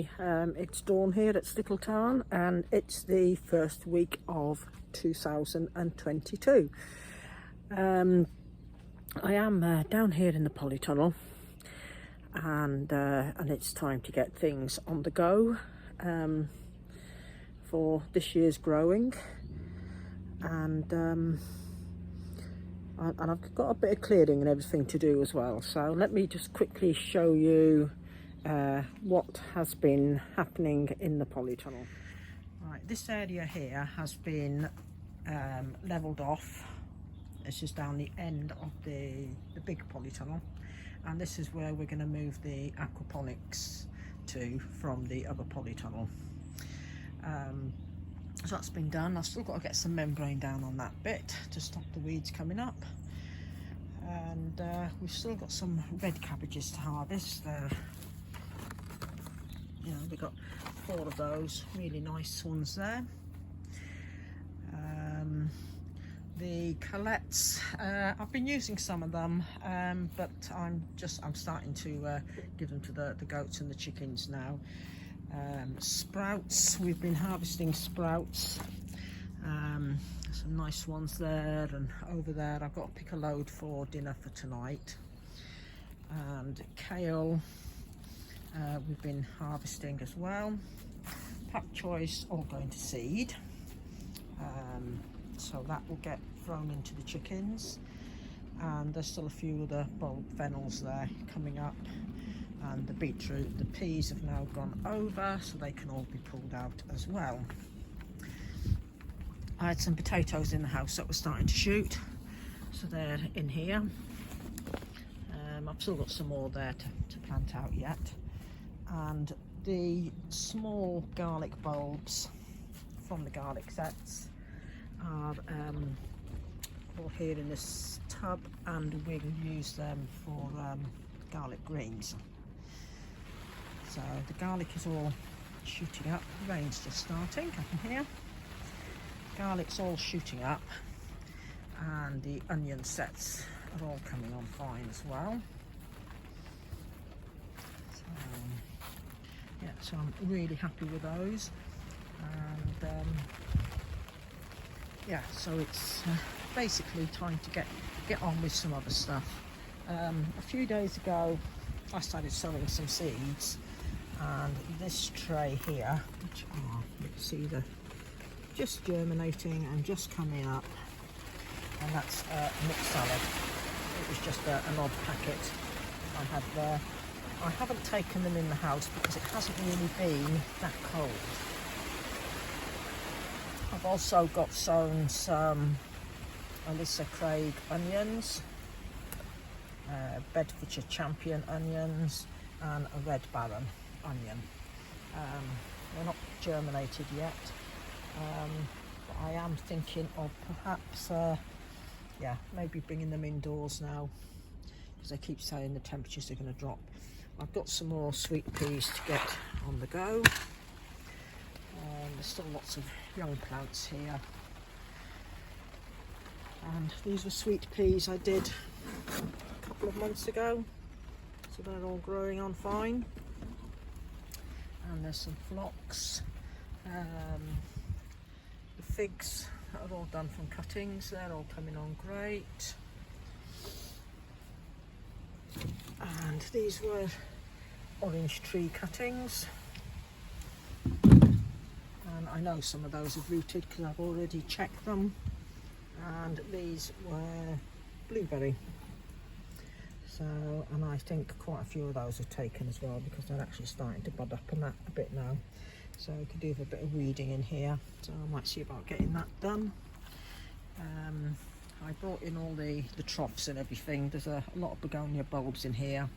Hi, it's Dawn here at Stickletown, and it's the first week of 2022. I am down here in the polytunnel, and it's time to get things on the go for this year's growing, and I've got a bit of clearing and everything to do as well. So let me just quickly show you what has been happening in the polytunnel. Right, this area here has been levelled off. This is down the end of the big polytunnel, and this is where we're going to move the aquaponics to from the other polytunnel. So that's been done. I've still got to get some membrane down on that bit to stop the weeds coming up, and we've still got some red cabbages to harvest. You know, we've got 4 of those really nice ones there. The colettes, I've been using some of them, but I'm starting to give them to the goats and the chickens now. Sprouts, we've been harvesting sprouts, some nice ones there, and over there I've got to pick a load for dinner for tonight. And kale, we've been harvesting as well. Pak choice all going to seed, so that will get thrown into the chickens, and there's still a few other bulb fennels there coming up. And the beetroot, the peas have now gone over, so they can all be pulled out as well. I had some potatoes in the house that were starting to shoot, so they're in here. I've still got some more there to plant out yet. And the small garlic bulbs from the garlic sets are all here in this tub, and we'll use them for garlic greens. So the garlic is all shooting up. The rain's just starting, I can hear. Garlic's all shooting up, and the onion sets are all coming on fine as well. So, yeah, so I'm really happy with those. And yeah, so it's basically time to get on with some other stuff. A few days ago I started sowing some seeds, and this tray here, which you can see they're just germinating and just coming up, and that's mixed salad. It was just an odd packet I had there. I haven't taken them in the house because it hasn't really been that cold. I've also got sown some Alyssa Craig onions, Bedfordshire Champion onions, and a Red Baron onion. They're not germinated yet, but I am thinking of perhaps yeah, maybe bringing them indoors now, because they keep saying the temperatures are going to drop. I've got some more sweet peas to get on the go. There's still lots of young plants here, and these were sweet peas I did a couple of months ago, so they're all growing on fine. And there's some phlox. The figs are all done from cuttings, they're all coming on great. And these were orange tree cuttings, and I know some of those have rooted because I've already checked them. And these were blueberry, so, and I think quite a few of those are taken as well, because they're actually starting to bud up and that a bit now, so I could do with a bit of weeding in here, so I might see about getting that done. I brought in all the troughs and everything. There's a lot of begonia bulbs in here,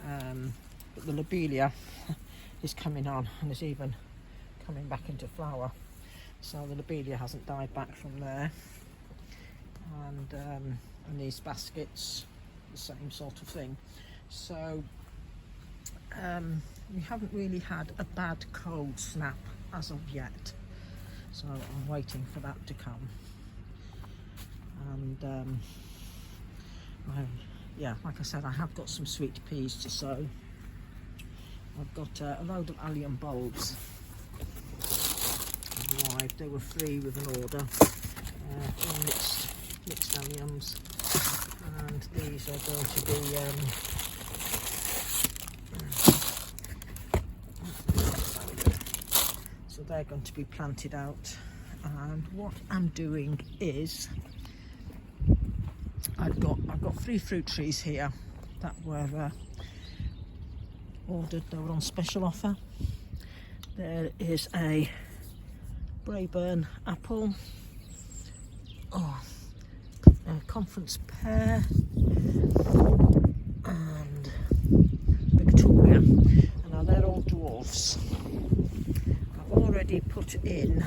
but the lobelia is coming on and is even coming back into flower, so the lobelia hasn't died back from there. And these baskets, the same sort of thing. So we haven't really had a bad cold snap as of yet, so I'm waiting for that to come. And yeah, like I said, I have got some sweet peas to sow, I've got a load of allium bulbs arrived. They were free with an order. All mixed alliums, and these are going to be so they're going to be planted out. And what I'm doing is I've got 3 fruit trees here that were ordered. They were on special offer. There is a Braeburn apple, a conference pear, and Victoria, and now they're all dwarfs. I've already put in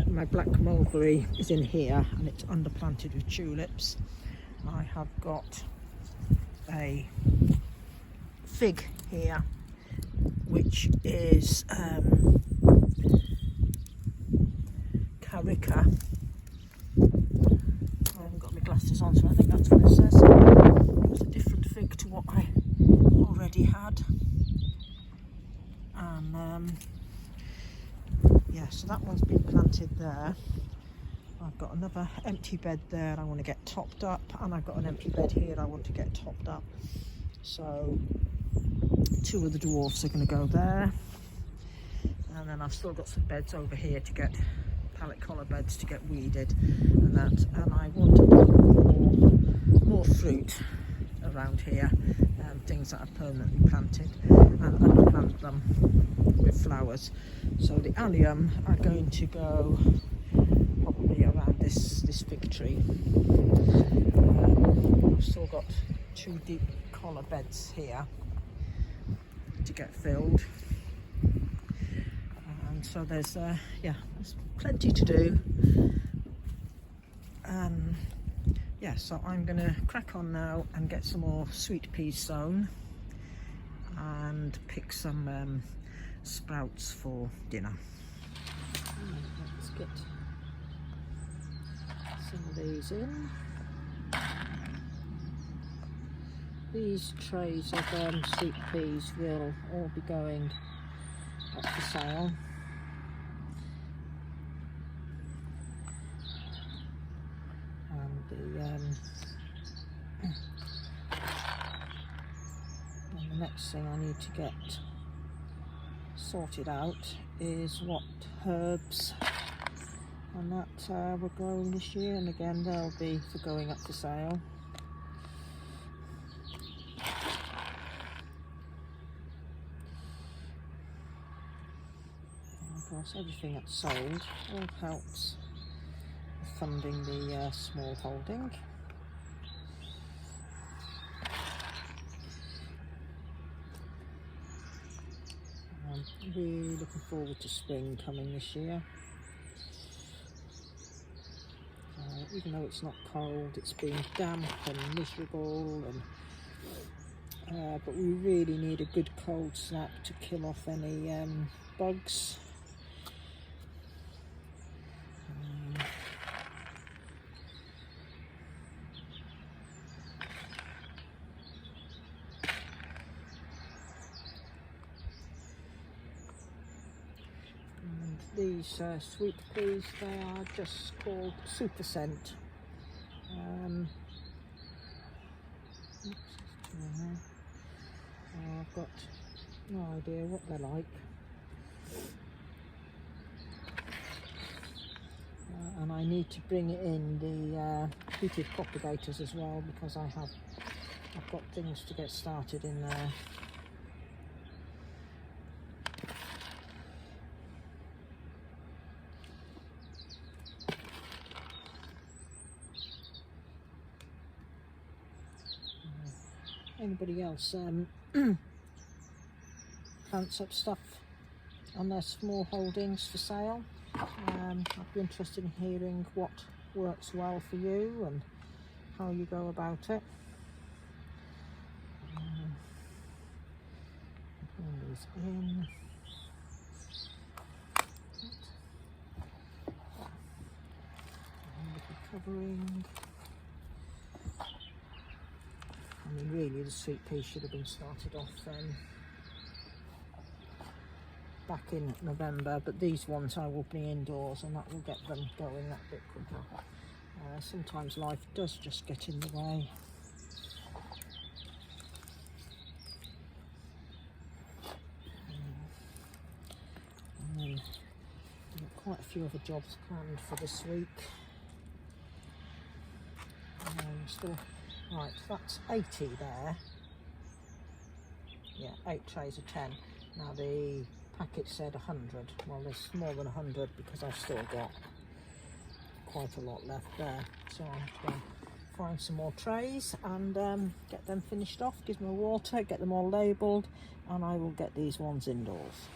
my black mulberry is in here, and it's underplanted with tulips. I have got a fig here, which is Carica. I haven't got my glasses on, so I think that's what it says. It's a different fig to what I already had. And yeah, so that one's been planted there. I've got another empty bed there I want to get topped up, and I've got an empty bed here I want to get topped up. So 2 of the dwarfs are going to go there, and then I've still got some beds over here to get pallet collar beds to get weeded and that, and I want to put more fruit around here, things that are permanently planted, and underplant them with flowers. So the allium are going to go probably around this fig tree. I've still got 2 deep collar beds here to get filled, and so there's there's plenty to do. Yeah, so I'm going to crack on now and get some more sweet peas sown and pick some sprouts for dinner. Let's get some of these in. These trays of sweet peas will all be going up for sale. And the next thing I need to get sorted out is what herbs and that we're growing this year, and again they'll be for going up for sale. And of course everything that's sold all helps with funding the small holding. I'm really looking forward to spring coming this year. Even though it's not cold, it's been damp and miserable, and but we really need a good cold snap to kill off any bugs. These sweet peas, they are just called Super Scent. I've got no idea what they're like. And I need to bring in the heated propagators as well, because I've got things to get started in there. Anybody else plants up stuff on their small holdings for sale? I'd be interested in hearing what works well for you and how you go about it. Bring these in. Covering. I mean, really, the sweet pea should have been started off then. back in November, but these ones I will bring indoors, and that will get them going that bit quicker. Sometimes life does just get in the way. And then I've got quite a few other jobs planned for this week. Still, right, that's 80 there. Yeah, 8 trays of 10. Now the packet said 100. Well, there's more than 100 because I've still got quite a lot left there. So I'll have to find some more trays and get them finished off, give them a water, get them all labelled, and I will get these ones indoors.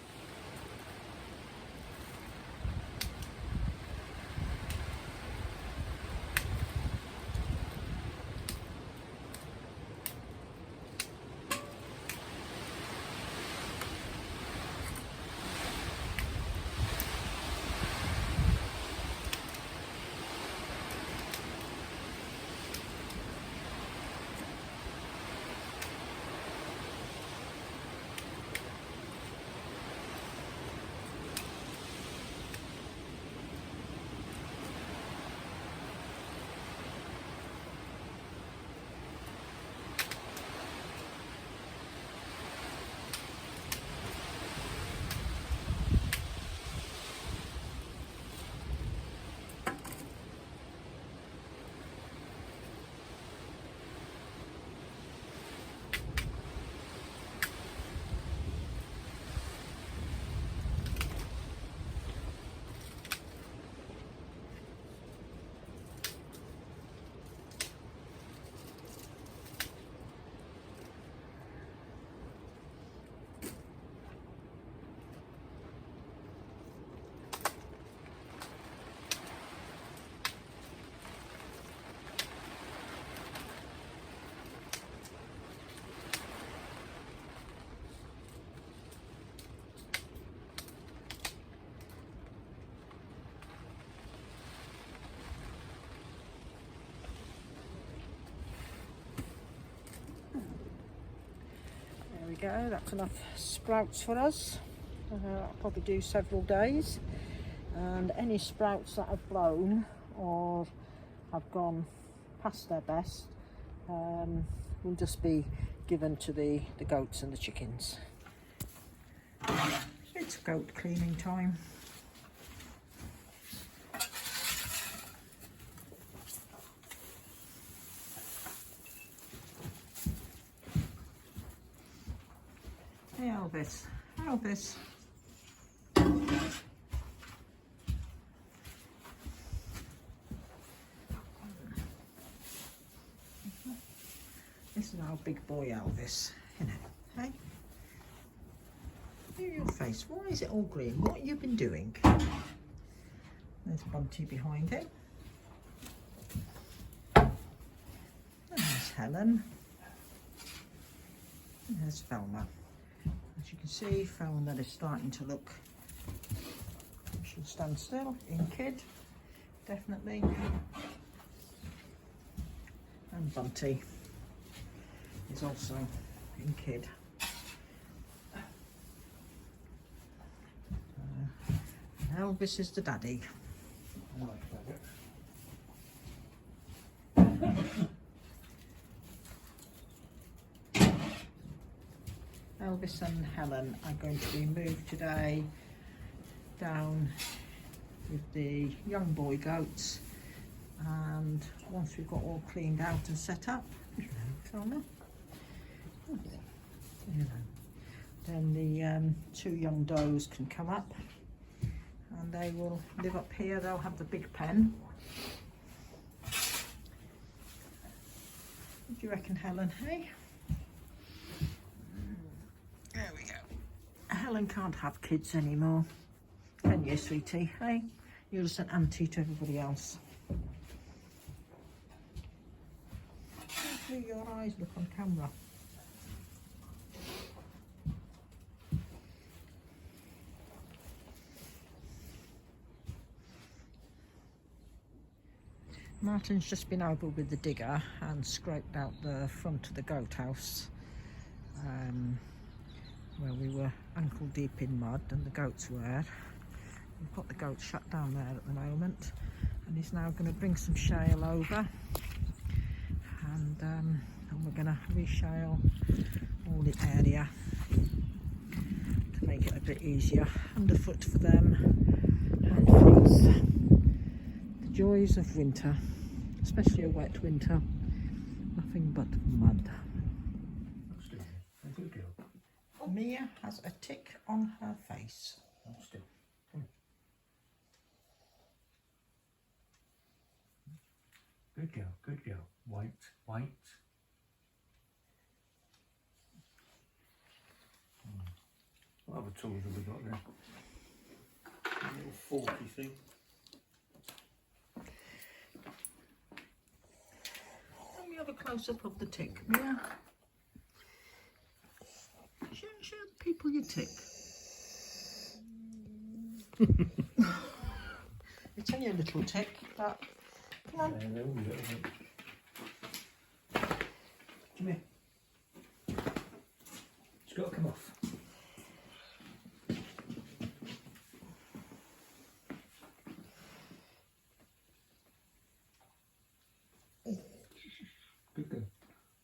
There we go, that's enough sprouts for us. I'll probably do several days, and any sprouts that have blown or have gone past their best will just be given to the goats and the chickens. It's goat cleaning time. Hey Elvis, Elvis. This is our big boy Elvis, you know, hey? Look at your face, why is it all green? What have you been doing? There's Bunty behind him. There's Helen. And there's Velma. As you can see, Velma is starting to look, she'll stand still, in kid, definitely. And Bunty is also in kid. And Elvis is the daddy. Elvis and Helen are going to be moved today down with the young boy goats, and once we've got all cleaned out and set up, then the two young does can come up and they will live up here. They'll have the big pen. What do you reckon, Helen? Hey? There we go. Helen can't have kids anymore, can you, sweetie? Hey? You're just an auntie to everybody else. How do your eyes look on camera? Martin's just been over with the digger and scraped out the front of the goat house. where we were ankle deep in mud and the goats were. We've got the goat shut down there at the moment, and he's now going to bring some shale over, and we're going to re-shale all the area to make it a bit easier underfoot for them and for us. The joys of winter, especially a wet winter, nothing but mud. Mia has a tick on her face. Good girl, good girl. White, white. What other tools have we got there? A little forky thing. Let me have a close-up of the tick, Mia. Show the people your tick. It's only a little tick, but come on. Come here. It's got to come off. Good girl.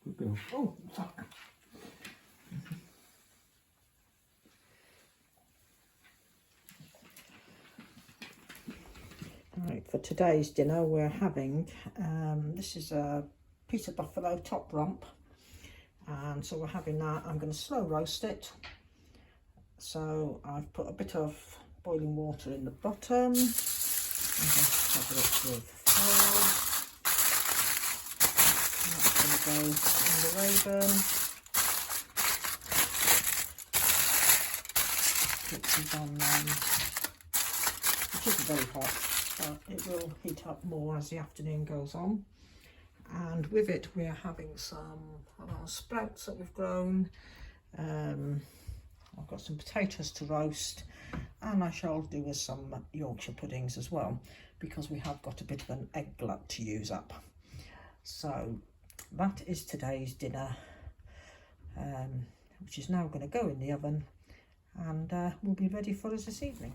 Good girl. Oh, fuck. Right, for today's dinner we're having, this is a piece of buffalo top rump, and so we're having that. I'm going to slow roast it, so I've put a bit of boiling water in the bottom, and just cover it with foil, and that's going to go in the raven. It is on, it isn't very hot, but it will heat up more as the afternoon goes on. And with it we're having some of our sprouts that we've grown. I've got some potatoes to roast, and I shall do with some Yorkshire puddings as well, because we have got a bit of an egg glut to use up. So that is today's dinner, which is now going to go in the oven, and will be ready for us this evening.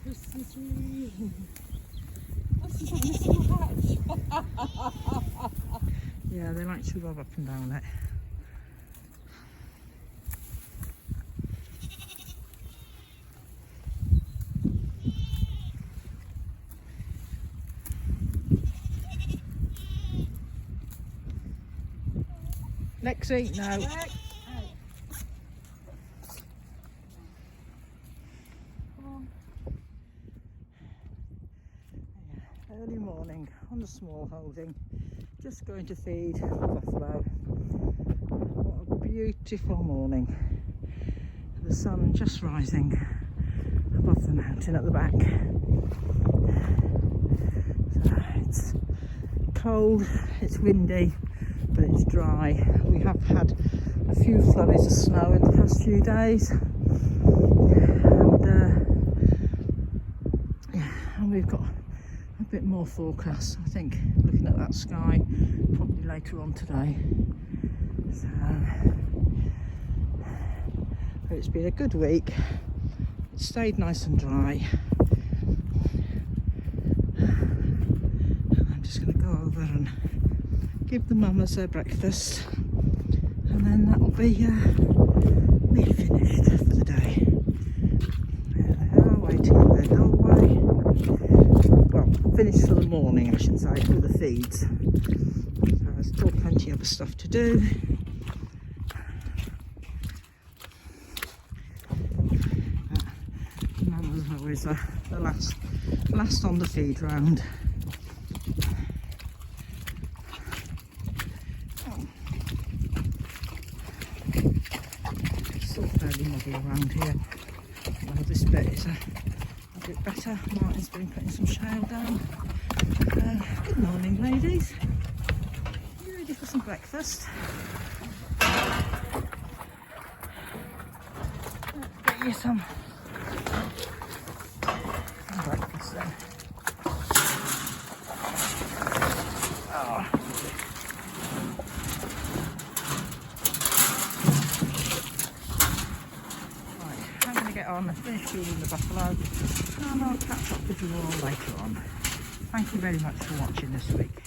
This is me. Yeah, they like to rub up and down it. Lexi, no. Early morning on the Smallholding, just going to feed the buffalo. What a beautiful morning. The sun just rising above the mountain at the back. So it's cold, it's windy, but it's dry. We have had a few flurries of snow in the past few days, and we've got a bit more forecast, I think, looking at that sky, probably later on today. So it's been a good week. It stayed nice and dry. I'm just going to go over and give the mamas their breakfast, and then that'll be me finished for the day. There they are, waiting in their doorway. Well, finished for the morning, I should say, with the feeds. So there's still plenty of stuff to do. Mama's always the last on the feed round. It's still fairly muddy around here. Well, this bit is a bit better. Martin's been putting some shale down. Good morning, ladies. You ready for some breakfast? Let's get you some breakfast then. Oh. get on, finish feeding the buffalo, and I'll catch up with you all later on. Thank you very much for watching this week.